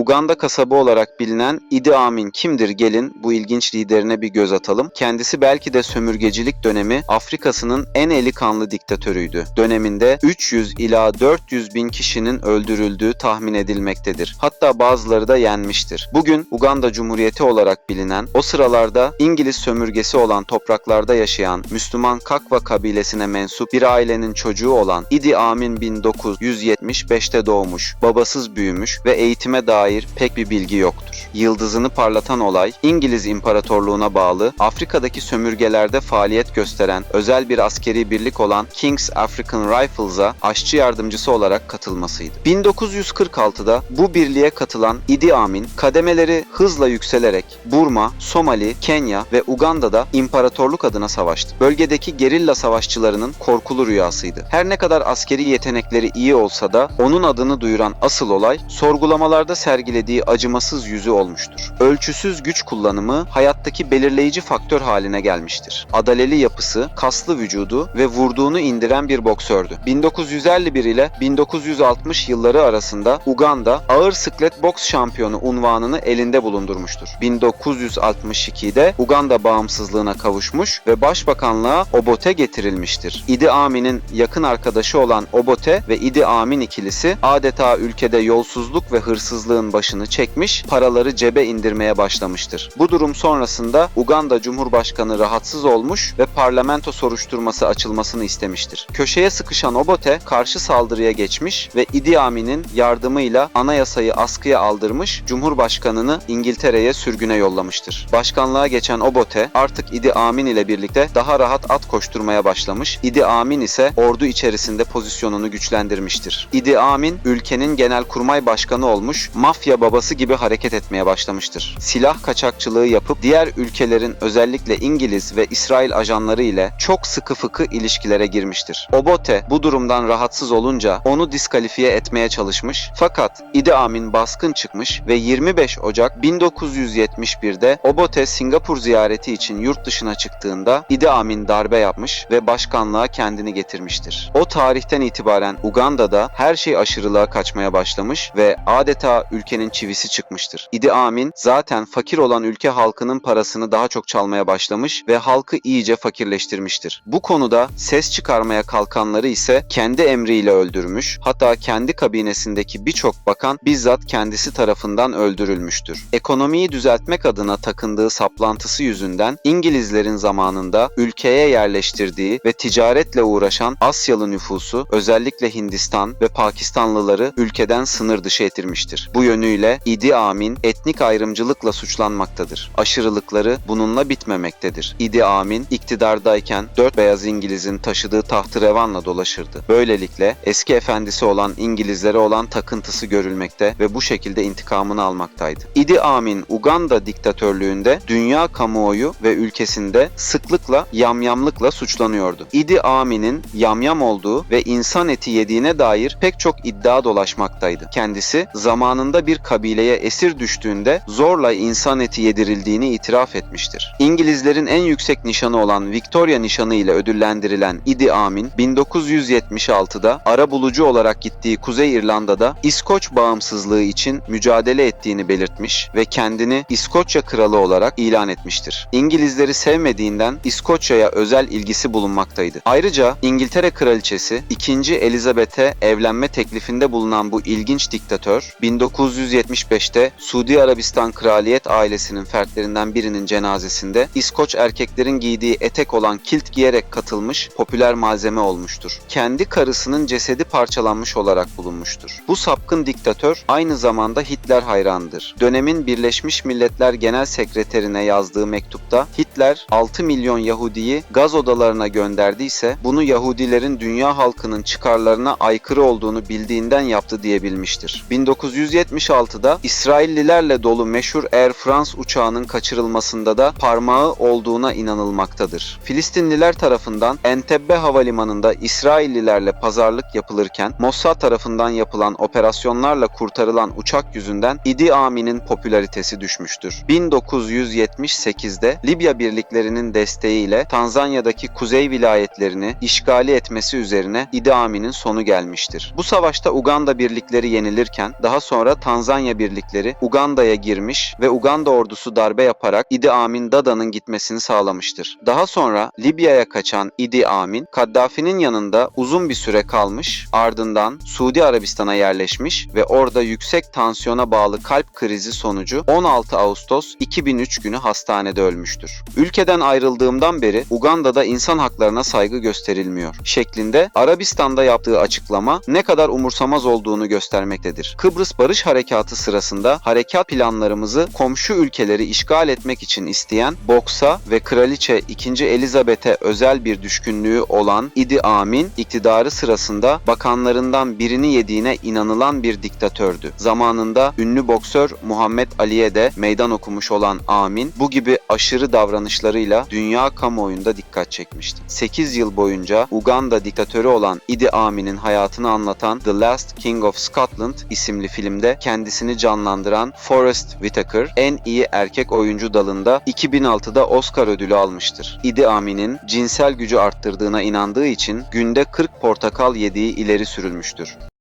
Uganda kasabı olarak bilinen Idi Amin kimdir? Gelin bu ilginç liderine bir göz atalım. Kendisi belki de sömürgecilik dönemi Afrika'sının en eli kanlı diktatörüydü. Döneminde 300 ila 400 bin kişinin öldürüldüğü tahmin edilmektedir. Hatta bazıları da yenmiştir. Bugün Uganda Cumhuriyeti olarak bilinen, o sıralarda İngiliz sömürgesi olan topraklarda yaşayan Müslüman Kakva kabilesine mensup bir ailenin çocuğu olan Idi Amin 1975'te doğmuş, babasız büyümüş ve eğitime dair pek bir bilgi yoktur. Yıldızını parlatan olay, İngiliz İmparatorluğu'na bağlı Afrika'daki sömürgelerde faaliyet gösteren özel bir askeri birlik olan King's African Rifles'a aşçı yardımcısı olarak katılmasıydı. 1946'da bu birliğe katılan Idi Amin, kademeleri hızla yükselerek Burma, Somali, Kenya ve Uganda'da imparatorluk adına savaştı. Bölgedeki gerilla savaşçılarının korkulu rüyasıydı. Her ne kadar askeri yetenekleri iyi olsa da onun adını duyuran asıl olay sorgulamalarda sergilediği acımasız yüzü olmuştur. Ölçüsüz güç kullanımı hayattaki belirleyici faktör haline gelmiştir. Adaleli yapısı, kaslı vücudu ve vurduğunu indiren bir boksördü. 1951 ile 1960 yılları arasında Uganda ağır siklet boks şampiyonu unvanını elinde bulundurmuştur. 1962'de Uganda bağımsızlığına kavuşmuş ve başbakanlığa Obote getirilmiştir. Idi Amin'in yakın arkadaşı olan Obote ve Idi Amin ikilisi adeta ülkede yolsuzluk ve hırsızlığın başını çekmiş, paraları cebe indirmeye başlamıştır. Bu durum sonrasında Uganda Cumhurbaşkanı rahatsız olmuş ve parlamento soruşturması açılmasını istemiştir. Köşeye sıkışan Obote karşı saldırıya geçmiş ve Idi Amin'in yardımıyla anayasayı askıya aldırmış, Cumhurbaşkanını İngiltere'ye sürgüne yollamıştır. Başkanlığa geçen Obote artık Idi Amin ile birlikte daha rahat at koşturmaya başlamış, Idi Amin ise ordu içerisinde pozisyonunu güçlendirmiştir. Idi Amin ülkenin genelkurmay başkanı olmuş, mafya babası gibi hareket etmeye başlamıştır. Silah kaçakçılığı yapıp diğer ülkelerin özellikle İngiliz ve İsrail ajanları ile çok sıkı fıkı ilişkilere girmiştir. Obote bu durumdan rahatsız olunca onu diskalifiye etmeye çalışmış, fakat Idi Amin baskın çıkmış ve 25 Ocak 1971'de Obote Singapur ziyareti için yurt dışına çıktığında Idi Amin darbe yapmış ve başkanlığa kendini getirmiştir. O tarihten itibaren Uganda'da her şey aşırılığa kaçmaya başlamış ve adeta ülkenin çivisi çıkmıştır. Idi Amin zaten fakir olan ülke halkının parasını daha çok çalmaya başlamış ve halkı iyice fakirleştirmiştir. Bu konuda ses çıkarmaya kalkanları ise kendi emriyle öldürmüş, hatta kendi kabinesindeki birçok bakan bizzat kendisi tarafından öldürülmüştür. Ekonomiyi düzeltmek adına takındığı saplantısı yüzünden İngilizlerin zamanında ülkeye yerleştirdiği ve ticaretle uğraşan Asyalı nüfusu, özellikle Hindistan ve Pakistanlıları ülkeden sınır dışı ettirmiştir. Bu yönüyle Idi Amin etnik ayrımcılıkla suçlanmaktadır. Aşırılıkları bununla bitmemektedir. Idi Amin iktidardayken 4 beyaz İngilizin taşıdığı taht-ı-revanla dolaşırdı. Böylelikle eski efendisi olan İngilizlere olan takıntısı görülmekte ve bu şekilde intikamını almaktaydı. Idi Amin Uganda diktatörlüğünde dünya kamuoyu ve ülkesinde sıklıkla yamyamlıkla suçlanıyordu. Idi Amin'in yamyam olduğu ve insan eti yediğine dair pek çok iddia dolaşmaktaydı. Kendisi zamanında bir kabileye esir düştüğünde zorla insan eti yedirildiğini itiraf etmiştir. İngilizlerin en yüksek nişanı olan Victoria nişanı ile ödüllendirilen Idi Amin 1976'da arabulucu olarak gittiği Kuzey İrlanda'da İskoç bağımsızlığı için mücadele ettiğini belirtmiş ve kendini İskoçya kralı olarak ilan etmiştir. İngilizleri sevmediğinden İskoçya'ya özel ilgisi bulunmaktaydı. Ayrıca İngiltere kraliçesi 2. Elizabeth'e evlenme teklifinde bulunan bu ilginç diktatör 1975'te Suudi Arabistan kraliyet ailesinin fertlerinden birinin cenazesinde İskoç erkeklerin giydiği etek olan kilt giyerek katılmış, popüler malzeme olmuştur. Kendi karısının cesedi parçalanmış olarak bulunmuştur. Bu sapkın diktatör aynı zamanda Hitler hayranıdır. Dönemin Birleşmiş Milletler Genel Sekreterine yazdığı mektupta Hitler 6 milyon Yahudiyi gaz odalarına gönderdiyse bunu Yahudilerin dünya halkının çıkarlarına aykırı olduğunu bildiğinden yaptı diyebilmiştir. 1976'da İsrailliler sivillerle dolu meşhur Air France uçağının kaçırılmasında da parmağı olduğuna inanılmaktadır. Filistinliler tarafından Entebbe havalimanında İsraillilerle pazarlık yapılırken Mossad tarafından yapılan operasyonlarla kurtarılan uçak yüzünden Idi Amin'in popülaritesi düşmüştür. 1978'de Libya birliklerinin desteğiyle Tanzanya'daki kuzey vilayetlerini işgali etmesi üzerine Idi Amin'in sonu gelmiştir. Bu savaşta Uganda birlikleri yenilirken daha sonra Tanzanya birlikleri Uganda'ya girmiş ve Uganda ordusu darbe yaparak Idi Amin Dada'nın gitmesini sağlamıştır. Daha sonra Libya'ya kaçan Idi Amin, Kaddafi'nin yanında uzun bir süre kalmış, ardından Suudi Arabistan'a yerleşmiş ve orada yüksek tansiyona bağlı kalp krizi sonucu 16 Ağustos 2003 günü hastanede ölmüştür. Ülkeden ayrıldığımdan beri Uganda'da insan haklarına saygı gösterilmiyor şeklinde Arabistan'da yaptığı açıklama ne kadar umursamaz olduğunu göstermektedir. Kıbrıs Barış Harekatı sırasında harekat planlarımızı komşu ülkeleri işgal etmek için isteyen, boksa ve Kraliçe 2. Elizabeth'e özel bir düşkünlüğü olan Idi Amin, iktidarı sırasında bakanlarından birini yediğine inanılan bir diktatördü. Zamanında ünlü boksör Muhammed Ali'ye de meydan okumuş olan Amin, bu gibi aşırı davranışlarıyla dünya kamuoyunda dikkat çekmişti. 8 yıl boyunca Uganda diktatörü olan Idi Amin'in hayatını anlatan The Last King of Scotland isimli filmde kendisini canlandıran Forest Whitaker en iyi erkek oyuncu dalında 2006'da Oscar ödülü almıştır. Idi Amin'in cinsel gücü arttırdığına inandığı için günde 40 portakal yediği ileri sürülmüştür.